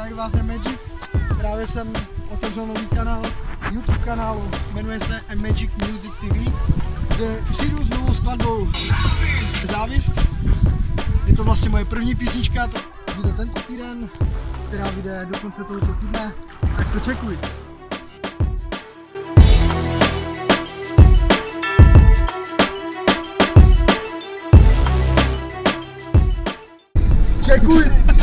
zdraví vás Magic. Právě jsem otevřel nový kanál, YouTube kanál, jmenuje se Magic Music TV, kde přijdu s novou skladbou Závist. Je to vlastně moje první písnička, to vyjde tento týden, která vyjde do konce tohoto týdne, tak to čekuj. Čekuj!